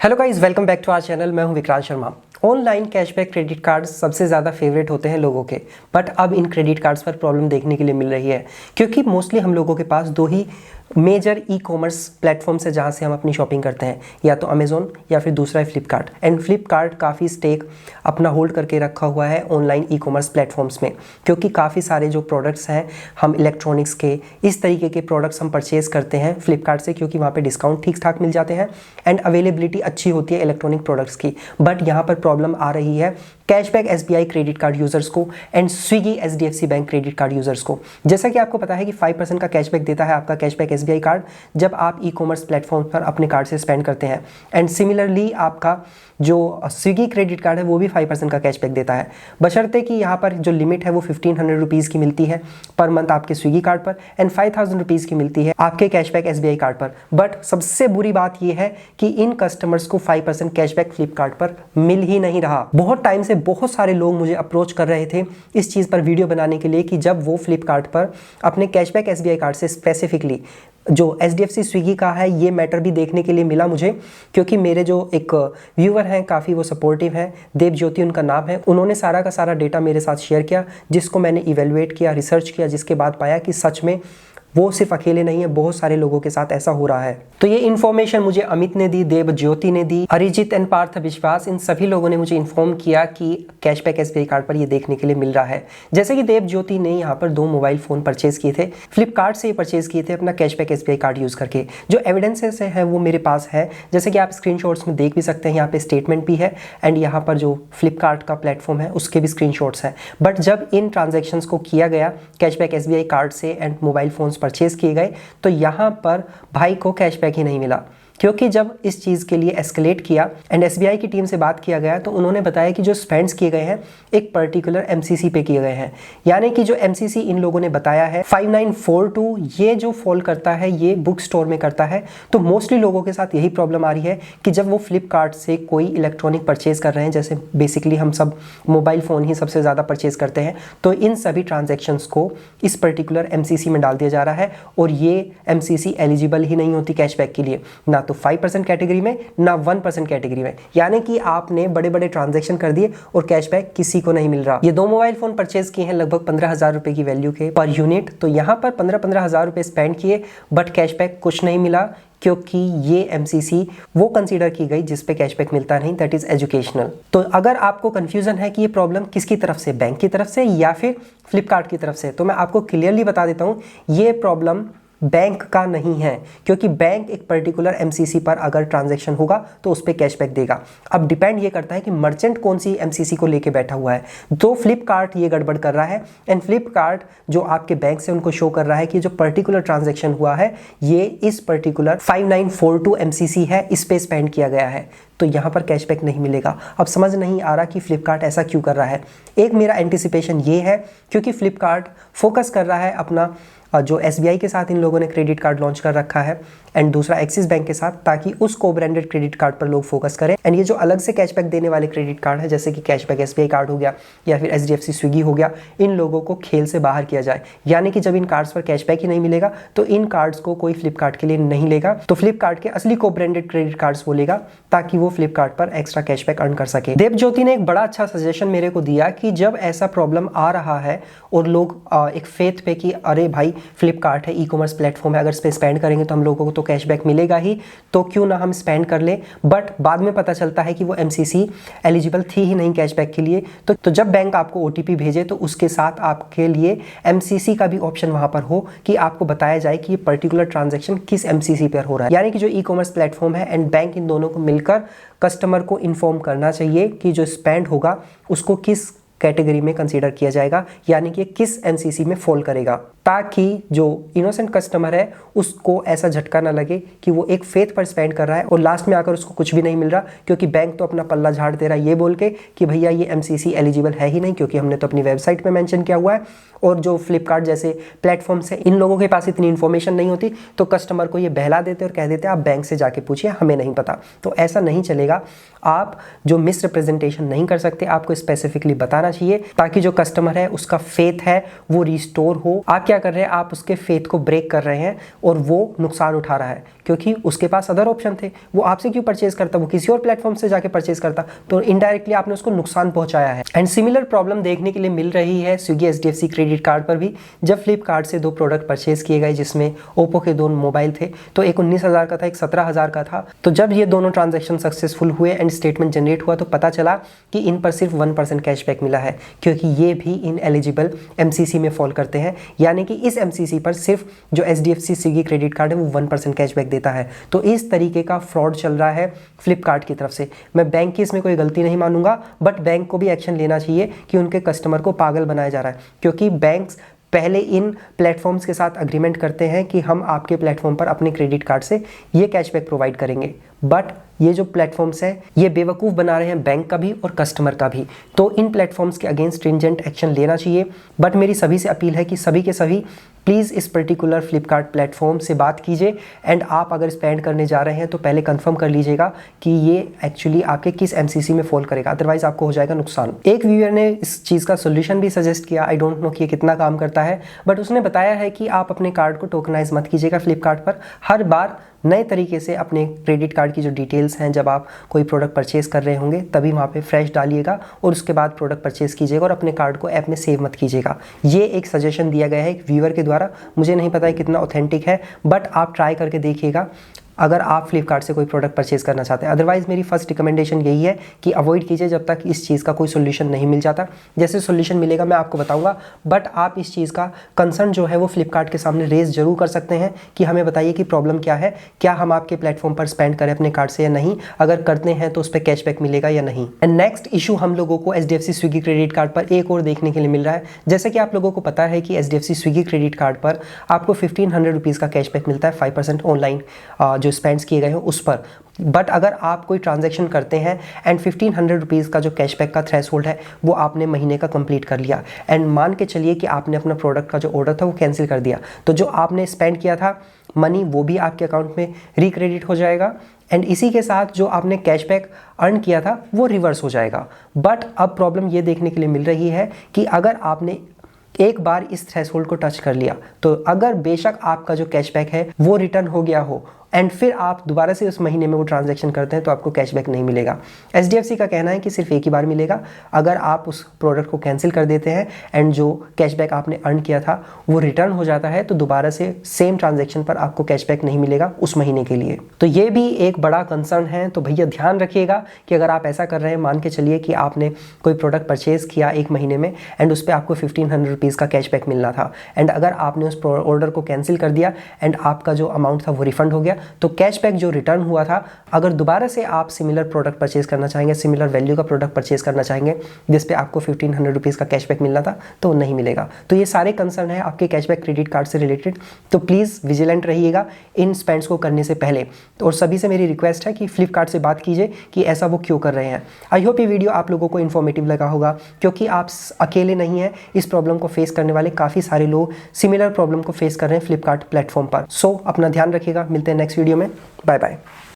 Hello guys, welcome back to our channel. मैं हूं Vikrant Sharma. Online cashback credit card सबसे ज़्यादा फेवरेट होते हैं लोगों के, बट अब इन क्रेडिट कार्ड्स पर प्रॉब्लम देखने के लिए मिल रही है क्योंकि मोस्टली हम लोगों के पास दो ही मेजर ई कॉमर्स प्लेटफॉर्म्स है जहां से हम अपनी शॉपिंग करते हैं, या तो अमेजोन या फिर दूसरा है फ्लिपकार्ट। एंड फ्लिपकार्ट काफ़ी स्टेक अपना होल्ड करके रखा हुआ है ऑनलाइन ई कॉमर्स प्लेटफॉर्म्स में, क्योंकि काफ़ी सारे जो प्रोडक्ट्स हैं, हम इलेक्ट्रॉनिक्स के इस तरीके के प्रोडक्ट्स हम परचेज करते हैं फ्लिपकार्ट से, क्योंकि वहाँ पे डिस्काउंट ठीक ठाक मिल जाते हैं एंड अवेलेबिलिटी अच्छी होती है इलेक्ट्रॉनिक प्रोडक्ट्स की। बट यहाँ पर प्रॉब्लम आ रही है cashback SBI credit card users को and Swiggy HDFC bank credit card users को। जैसा कि आपको पता है कि 5% का कैशबैक देता है आपका कैशबैक एसबीआई कार्ड जब आप ई कॉमर्स प्लेटफॉर्म पर अपने कार्ड से स्पेंड करते हैं। एंड सिमिलरली आपका जो स्विगी क्रेडिट कार्ड है वो भी 5% का कैशबैक देता है, बशर्ते कि यहाँ पर जो लिमिट है वो 1500 रुपीज़ की मिलती है पर मंथ आपके स्विगी कार्ड पर एंड 5000 रुपीज़ की मिलती है आपके कैशबैक एसबीआई कार्ड पर। बट सबसे बुरी बात यह है कि इन कस्टमर्स को 5% कैशबैक फ्लिपकार्ट पर मिल ही नहीं रहा। बहुत टाइम से बहुत सारे लोग मुझे अप्रोच कर रहे थे इस चीज़ पर वीडियो बनाने के लिए कि जब वो फ्लिपकार्ट पर अपने कैशबैक एसबीआई कार्ड से स्पेसिफिकली जो एचडीएफसी स्विगी का है, ये मैटर भी देखने के लिए मिला मुझे, क्योंकि मेरे जो एक व्यूअर हैं काफ़ी वो सपोर्टिव हैं, देव ज्योति उनका नाम है। उन्होंने सारा का सारा डेटा मेरे साथ शेयर किया, जिसको मैंने इवेलुएट किया, रिसर्च किया, जिसके बाद पाया कि सच में वो सिर्फ अकेले नहीं है, बहुत सारे लोगों के साथ ऐसा हो रहा है। तो ये इन्फॉर्मेशन मुझे अमित ने दी, देव ज्योति ने दी, अरिजीत एंड पार्थ विश्वास, इन सभी लोगों ने मुझे इन्फॉर्म किया कि कैशबैक एसबीआई कार्ड पर ये देखने के लिए मिल रहा है। जैसे कि देव ज्योति ने यहाँ पर 2 मोबाइल फ़ोन परचेज किए थे, फ्लिपकार्ट से परचेज किए थे अपना कैशबैक एसबीआई कार्ड यूज़ करके। जो एविडेंसेस है वो मेरे पास है, जैसे कि आप स्क्रीनशॉट्स में देख भी सकते हैं। यहाँ पे स्टेटमेंट भी है एंड यहाँ पर जो फ्लिपकार्ट का प्लेटफॉर्म है उसके भी स्क्रीनशॉट्स हैं। बट जब इन ट्रांजेक्शन्स को किया गया कैशबैक एसबीआई कार्ड से एंड मोबाइल फ़ोन्स परचेज किए गए, तो यहाँ पर भाई को कैशबैक ही नहीं मिला, क्योंकि जब इस चीज़ के लिए एस्केलेट किया एंड एसबीआई की टीम से बात किया गया तो उन्होंने बताया कि जो स्पेंड्स किए गए हैं एक पर्टिकुलर एमसीसी पे किए गए हैं, यानी कि जो एमसीसी इन लोगों ने बताया है 5942, ये जो फॉल करता है ये बुक स्टोर में करता है। तो मोस्टली लोगों के साथ यही प्रॉब्लम आ रही है कि जब वो फ्लिपकार्ट से कोई इलेक्ट्रॉनिक परचेज कर रहे हैं, जैसे बेसिकली हम सब मोबाइल फ़ोन ही सबसे ज़्यादा परचेज करते हैं, तो इन सभी ट्रांजेक्शन्स को इस पर्टिकुलर एमसीसी में डाल दिया जा रहा है और ये एमसीसी एलिजिबल ही नहीं होती कैशबैक के लिए, ना तो 5% कैटेगरी में ना 1% कैटेगरी में। यानी कि आपने बड़े बड़े ट्रांजैक्शन कर दिए और कैशबैक किसी को नहीं मिल रहा। ये 2 मोबाइल फोन परचेज किए हैं लगभग 15,000 रुपए की वैल्यू के पर यूनिट, तो यहाँ पर 15,000 रुपए स्पेंड किए बट कैशबैक कुछ नहीं मिला, क्योंकि ये एमसीसी वो कंसीडर की गई जिस पे कैशबैक मिलता नहीं, दैट इज एजुकेशनल। तो अगर आपको कंफ्यूजन है कि ये प्रॉब्लम किसकी तरफ से, बैंक की तरफ से या फिर फ्लिपकार्ट की तरफ से, तो मैं आपको क्लियरली बता देता हूँ ये प्रॉब्लम बैंक का नहीं है, क्योंकि बैंक एक पर्टिकुलर एमसीसी पर अगर ट्रांजैक्शन होगा तो उस पर कैशबैक देगा। अब डिपेंड ये करता है कि मर्चेंट कौन सी एमसीसी को लेके बैठा हुआ है। तो फ्लिपकार्ट ये गड़बड़ कर रहा है एंड फ्लिपकार्ट जो आपके बैंक से उनको शो कर रहा है कि जो पर्टिकुलर ट्रांजैक्शन हुआ है ये इस पर्टिकुलर 5942 एमसीसी है, इस पे स्पेंड किया गया है, तो यहाँ पर कैशबैक नहीं मिलेगा। अब समझ नहीं आ रहा कि फ्लिपकार्ट ऐसा क्यों कर रहा है। एक मेरा एंटिसिपेशन ये है क्योंकि फ्लिपकार्ट फोकस कर रहा है अपना जो एसबीआई के साथ इन लोगों ने क्रेडिट कार्ड लॉन्च कर रखा है एंड दूसरा एक्सिस बैंक के साथ, ताकि उस को ब्रांडेड क्रेडिट कार्ड पर लोग फोकस करें। एंड ये जो अलग से कैशबैक देने वाले क्रेडिट कार्ड है, जैसे कि कैशबैक एसबीआई कार्ड हो गया या फिर एचडीएफसी स्विगी हो गया, इन लोगों को खेल से बाहर किया जाए। यानी कि जब इन कार्ड्स पर कैशबैक ही नहीं मिलेगा तो इन कार्ड्स को कोई फ्लिपकार्ट के लिए नहीं लेगा, तो फ्लिपकार्ट के असली को ब्रांडेड क्रेडिट कार्ड्स वो लेगा ताकि वो फ्लिपकार्ट पर एक्स्ट्रा कैशबैक अर्न कर सके। देव ज्योति ने एक बड़ा अच्छा सजेशन मेरे को दिया कि जब ऐसा प्रॉब्लम आ रहा है और लोग एक फेथ पे कि अरे भाई फ्लिपकार्ट है, ई कॉमर्स प्लेटफॉर्म है, अगर इस पे स्पेंड करेंगे तो हम लोगों को तो कैशबैक मिलेगा ही, तो क्यों ना हम स्पेंड कर ले। बट बाद में पता चलता है कि वो एमसीसी एलिजिबल थी ही नहीं कैशबैक के लिए। तो जब बैंक आपको ओटीपी भेजे तो उसके साथ आपके लिए एमसीसी का भी ऑप्शन वहां पर हो कि आपको बताया जाए कि ये पर्टिकुलर ट्रांजैक्शन किस एमसीसी पर हो रहा है। यानी कि जो ई कॉमर्स प्लेटफॉर्म है एंड बैंक, इन दोनों को मिलकर कस्टमर को इन्फॉर्म करना चाहिए कि जो स्पेंड होगा उसको किस कैटेगरी में कंसीडर किया जाएगा, यानी कि किस एमसीसी में फॉल करेगा, ताकि जो इनोसेंट कस्टमर है उसको ऐसा झटका ना लगे कि वो एक फेथ पर स्पेंड कर रहा है और लास्ट में आकर उसको कुछ भी नहीं मिल रहा, क्योंकि बैंक तो अपना पल्ला झाड़ दे रहा है ये बोल के कि भैया ये एमसीसी एलिजिबल है ही नहीं, क्योंकि हमने तो अपनी वेबसाइट पे मेंशन किया हुआ है। और जो फ्लिपकार्ट जैसे प्लेटफॉर्म्स है, इन लोगों के पास इतनी इन्फॉर्मेशन नहीं होती, तो कस्टमर को ये बहला देते और कह देते आप बैंक से जाके पूछिए, हमें नहीं पता। तो ऐसा नहीं चलेगा। आप जो मिस रिप्रेजेंटेशन नहीं कर सकते, आपको स्पेसिफिकली बताना चाहिए ताकि जो कस्टमर है उसका फेथ है वो रिस्टोर हो। आपके क्या कर रहे हैं, आप उसके फेथ को ब्रेक कर रहे हैं और वो नुकसान उठा रहा है, क्योंकि उसके पास अदर ऑप्शन थे। वो आपसे क्यों परचेज करता, वो किसी और प्लेटफॉर्म से जाके परचेज करता, तो इनडायरेक्टली आपने उसको नुकसान पहुंचाया है। एंड सिमिलर प्रॉब्लम देखने के लिए मिल रही है स्विगी एचडीएफसी क्रेडिट कार्ड पर भी। जब फ्लिपकार्ट से 2 प्रोडक्ट परचेज किए गए, जिसमें ओप्पो के 2 मोबाइल थे, तो एक 19,000 का था, एक 17,000 का था। तो जब ये दोनों ट्रांजैक्शन सक्सेसफुल हुए एंड स्टेटमेंट जनरेट हुआ, तो पता चला कि इन पर सिर्फ 1% कैशबैक मिला है, क्योंकि ये भी इन एलिजिबल एमसीसी में फॉल करते हैं। यानी कि इस एमसीसी पर सिर्फ जो एचडीएफसी स्विगी क्रेडिट कार्ड है वो 1% कैशबैक देता है। तो इस तरीके का फ्रॉड चल रहा है फ्लिपकार्ट की तरफ से। मैं बैंक की इसमें कोई गलती नहीं मानूंगा, बट बैंक को भी एक्शन लेना चाहिए कि उनके कस्टमर को पागल बनाया जा रहा है, क्योंकि बैंक्स पहले इन प्लेटफॉर्म्स के साथ अग्रीमेंट करते हैं कि हम आपके प्लेटफॉर्म पर अपने क्रेडिट कार्ड से ये कैशबैक प्रोवाइड करेंगे, बट ये जो प्लेटफॉर्म्स हैं ये बेवकूफ़ बना रहे हैं बैंक का भी और कस्टमर का भी। तो इन प्लेटफॉर्म्स के अगेंस्ट स्ट्रिंजेंट एक्शन लेना चाहिए। बट मेरी सभी से अपील है कि सभी के सभी प्लीज़ इस पर्टिकुलर फ्लिपकार्ट प्लेटफॉर्म से बात कीजिए, एंड आप अगर स्पेंड करने जा रहे हैं तो पहले कंफर्म कर लीजिएगा कि ये एक्चुअली आपके किस एमसीसी में फॉल करेगा, अदरवाइज आपको हो जाएगा नुकसान। एक व्यूअर ने इस चीज़ का सोल्यूशन भी सजेस्ट किया, आई डोंट नो कि ये कितना काम करता है, बट उसने बताया है कि आप अपने कार्ड को टोकनाइज मत कीजिएगा फ्लिपकार्ट पर। हर बार नए तरीके से अपने क्रेडिट कार्ड की जो डिटेल्स हैं, जब आप कोई प्रोडक्ट परचेज कर रहे होंगे तभी वहाँ पे फ्रेश डालिएगा और उसके बाद प्रोडक्ट परचेज कीजिएगा, और अपने कार्ड को ऐप में सेव मत कीजिएगा। ये एक सजेशन दिया गया है एक व्यूअर के द्वारा, मुझे नहीं पता है कितना ऑथेंटिक है, बट आप ट्राई करके देखिएगा अगर आप फ्लिपकार्ट से कोई प्रोडक्ट परचेज करना चाहते हैं। अदरवाइज मेरी फर्स्ट रिकमेंडेशन यही है कि अवॉइड कीजिए जब तक इस चीज़ का कोई सोल्यूशन नहीं मिल जाता। जैसे सोल्यूशन मिलेगा मैं आपको बताऊंगा, बट आप इस चीज़ का कंसर्न जो है वो फ्लिपकार्ट के सामने रेज जरूर कर सकते हैं कि हमें बताइए कि प्रॉब्लम क्या है, क्या हम आपके प्लेटफॉर्म पर स्पेंड करें अपने कार्ड से या नहीं, अगर करते हैं तो उस पर कैशबैक मिलेगा या नहीं। एंड नेक्स्ट इशू हम लोगों को एचडीएफसी स्विगी क्रेडिट कार्ड पर एक और देखने के लिए मिल रहा है। जैसे कि आप लोगों को पता है कि एचडीएफसी स्विगी क्रेडिट कार्ड पर आपको 1500 रुपीज़ का कैशबैक मिलता है 5% ऑनलाइन जो स्पेंड्स किए गए हो उस पर। बट अगर आप कोई ट्रांजैक्शन करते हैं एंड 1500 रुपीज़ का जो कैशबैक का थ्रेशोल्ड है वो आपने महीने का कंप्लीट कर लिया, एंड मान के चलिए कि आपने अपना प्रोडक्ट का जो ऑर्डर था वो कैंसिल कर दिया, तो जो आपने स्पेंड किया था मनी वो भी आपके अकाउंट में रिक्रेडिट हो जाएगा, एंड इसी के साथ जो आपने कैशबैक अर्न किया था वो रिवर्स हो जाएगा। बट अब प्रॉब्लम ये देखने के लिए मिल रही है कि अगर आपने एक बार इस थ्रेशोल्ड को टच कर लिया, तो अगर बेशक आपका जो कैशबैक है वो रिटर्न हो गया हो एंड फिर आप दोबारा से उस महीने में वो ट्रांजैक्शन करते हैं तो आपको कैशबैक नहीं मिलेगा। एचडीएफसी का कहना है कि सिर्फ एक ही बार मिलेगा, अगर आप उस प्रोडक्ट को कैंसिल कर देते हैं एंड जो कैशबैक आपने अर्न किया था वो रिटर्न हो जाता है, तो दोबारा से सेम ट्रांजैक्शन पर आपको कैशबैक नहीं मिलेगा उस महीने के लिए। तो ये भी एक बड़ा कंसर्न है। तो भैया ध्यान रखिएगा कि अगर आप ऐसा कर रहे हैं, मान के चलिए कि आपने कोई प्रोडक्ट परचेज किया एक महीने में एंड उस पर आपको 1500 रुपीज़ का कैशबैक मिलना था, एंड अगर आपने उस ऑर्डर को कैंसिल कर दिया एंड आपका जो अमाउंट था वो रिफंड हो गया, तो कैशबैक जो रिटर्न हुआ था, अगर दोबारा से आप सिमिलर प्रोडक्ट परचेज करना चाहेंगे, सिमिलर वैल्यू का प्रोडक्ट परचेज करना चाहेंगे जिस पे आपको 1500 रुपीज़ का कैशबैक मिलना था, तो नहीं मिलेगा। तो ये सारे कंसर्न है आपके कैशबैक क्रेडिट कार्ड से रिलेटेड। तो प्लीज़ विजिलेंट रहिएगा इन स्पेंड्स को करने से पहले। तो और सभी से मेरी रिक्वेस्ट है कि फ्लिपकार्ट से बात कीजिए कि ऐसा वो क्यों कर रहे हैं। आई होप ये वीडियो आप लोगों को इन्फॉर्मेटिव लगा होगा, क्योंकि आप अकेले नहीं हैं इस प्रॉब्लम को फेस करने वाले, काफ़ी सारे लोग सिमिलर प्रॉब्लम को फेस कर रहे हैं फ्लिपकार्ट प्लेटफॉर्म पर। सो अपना ध्यान रखिएगा, मिलते हैं नेक्स्ट वीडियो में, बाय बाय।